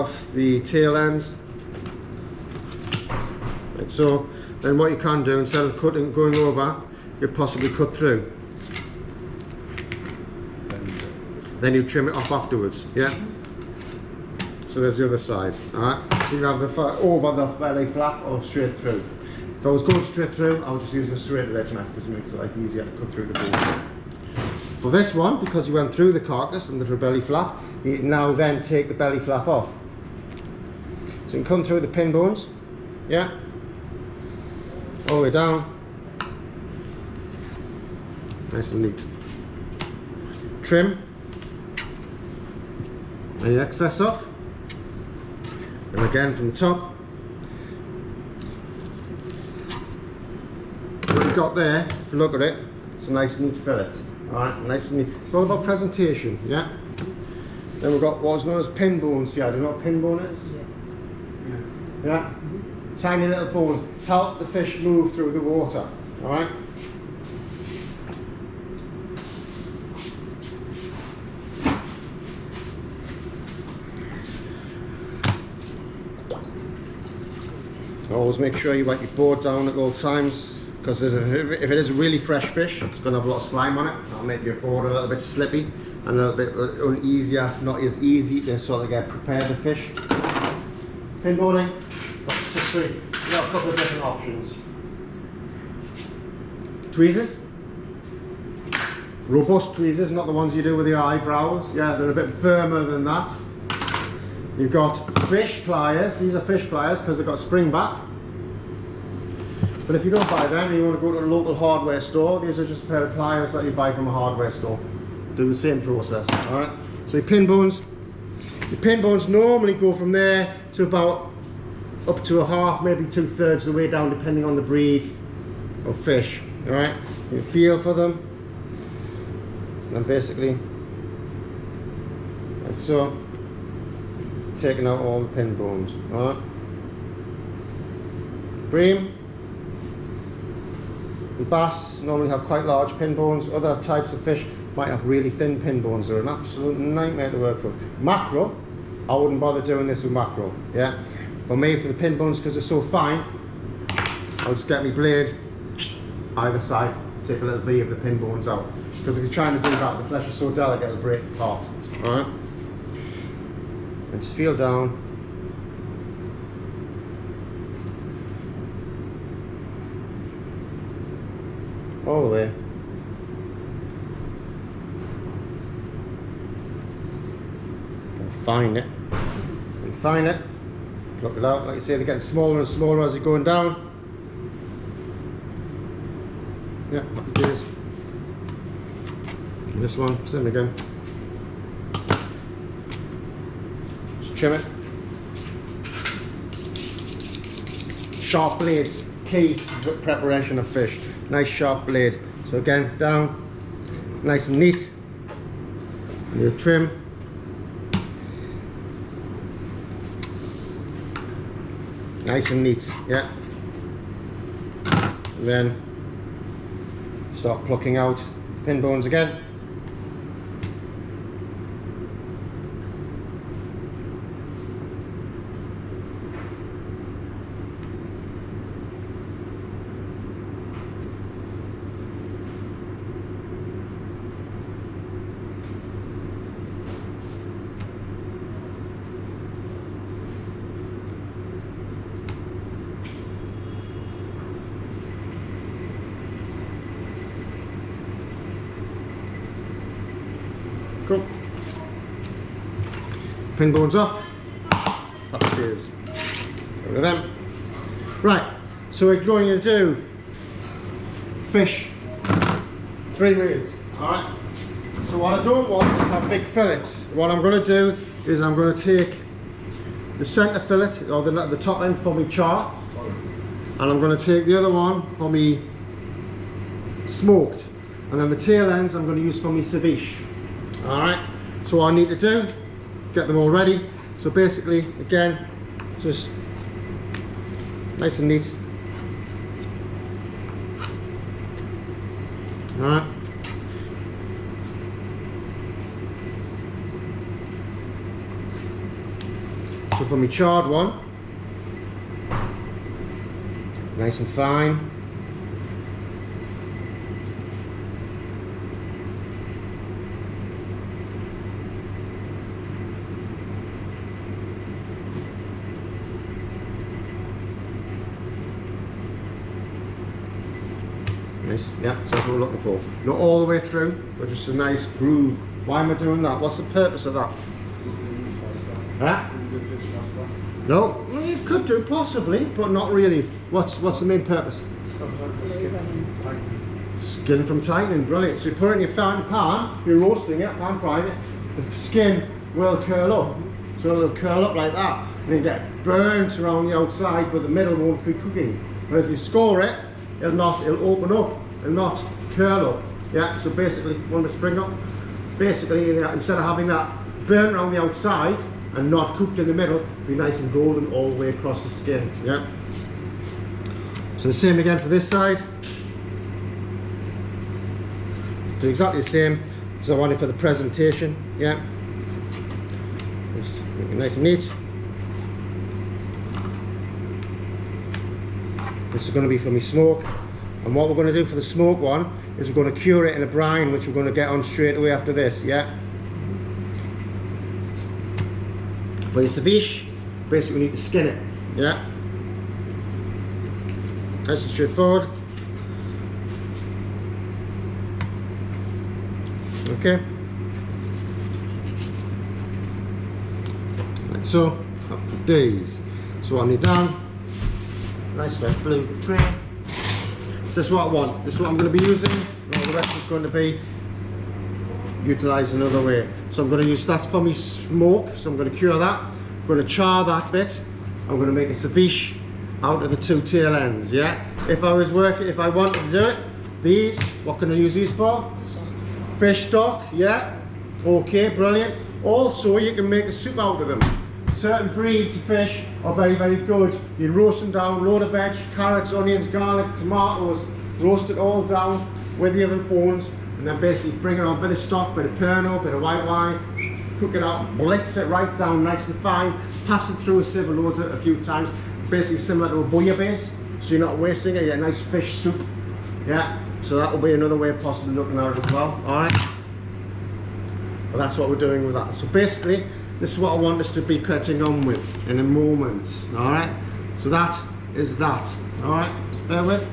off the tail ends, like so. Then what you can do, instead of cutting going over, you possibly cut through. Then you trim it off afterwards, yeah? So there's the other side, alright? So you have the over the belly flap or straight through. If I was going straight through, I would just use a straight edge knife because it makes it like easier to cut through the bone. For this one, because you went through the carcass and the belly flap, you now then take the belly flap off. So you can come through the pin bones, yeah? All the way down. Nice and neat. Trim any excess off. And again from the top. What you've got there, if you look at it, it's a nice neat fillet. Alright, nice and neat. It's all about presentation, yeah? Then we've got what's known as pin bones here. Do you know what pin bone is? Yeah? Yeah? Tiny little bones. Help the fish move through the water. Alright? Always make sure you wipe your board down at all times, because if it is a really fresh fish, it's going to have a lot of slime on it. That'll make your board a little bit slippy and a little bit uneasier, not as easy to sort of get prepared the fish. Pin boning, just three. We've got a couple of different options. Tweezers, robust tweezers, not the ones you do with your eyebrows. Yeah, they're a bit firmer than that. You've got fish pliers. These are fish pliers because they've got spring back. But if you don't buy them and you want to go to a local hardware store, these are just a pair of pliers that you buy from a hardware store. Do the same process. Alright. So your pin bones normally go from there to about up to a half, maybe 2/3 of the way down, depending on the breed of fish. Alright. You feel for them. And basically, like so. Taking out all the pin bones. Alright. Bream and bass normally have quite large pin bones. Other types of fish might have really thin pin bones. They're an absolute nightmare to work with. Mackerel, I wouldn't bother doing this with mackerel. Yeah. For me, for the pin bones, because they're so fine, I'll just get my blade either side, take a little V of the pin bones out. Because if you're trying to do that, the flesh is so delicate it'll break apart. Alright. And just feel down. All the way. Find it. And find it. Pluck it out. Like you say, they're getting smaller and smaller as you're going down. Yeah, happy days. And this one, same again. Trim it. Sharp blade, key to preparation of fish. Nice sharp blade. So again, down, nice and neat. And you trim. Nice and neat, yeah. And then start plucking out pin bones again. Cool. Pin bones off. Upstairs. Look at them. Right. So we're going to do fish 3 ways. Alright. So what I don't want is have big fillets. What I'm going to do is I'm going to take the centre fillet or the top end for me char, and I'm going to take the other one for me smoked, and then the tail ends I'm going to use for me ceviche. Alright, so what I need to do, get them all ready. So basically, again, just nice and neat. Alright. So for my charred one, nice and fine. Nice, yeah, so that's what we're looking for. Not all the way through, but just a nice groove. Why am I doing that? What's the purpose of that? Huh? No, well, you could do possibly, but not really. What's the main purpose? Skin from tightening, brilliant. So you put it in your pan, you're roasting it, pan frying it, the skin will curl up. So it'll curl up like that, and then get burnt around the outside, but the middle won't be cooking. Whereas you score it, it'll open up and not curl up. Yeah, so basically, want to spring up? Basically, instead of having that burnt around the outside and not cooked in the middle, be nice and golden all the way across the skin. Yeah. So the same again for this side. Do exactly the same because I want it for the presentation. Yeah. Just make it nice and neat. This is going to be for my smoke, and what we're going to do for the smoke one is we're going to cure it in a brine, which we're going to get on straight away after this. Yeah. For your ceviche, basically we need to skin it. Yeah. Nice and straightforward. Okay. Like so. Up to these. So I need down. Nice red blue tray. So this is what I want. This is what I'm going to be using. All the rest is going to be utilised another way. So I'm going to use that for my smoke. So I'm going to cure that. I'm going to char that bit. I'm going to make a ceviche out of the two tail ends. Yeah. If I wanted to do it, these. What can I use these for? Fish stock. Yeah. Okay. Brilliant. Also, you can make a soup out of them. Certain breeds of fish are very, very good. You roast them down, load of veg, carrots, onions, garlic, tomatoes, roast it all down with the other bones, and then basically bring it on a bit of stock, bit of Pernod, bit of white wine, cook it out, blitz it right down nice and fine, pass it through a sieve, load it a few times, basically similar to a bouillabaisse, so you're not wasting it, you get a nice fish soup. Yeah, so that will be another way of possibly looking at it as well. Alright, but that's what we're doing with that. So basically, this is what I want us to be cutting on with in a moment. Alright, so that is that. Alright, bear with.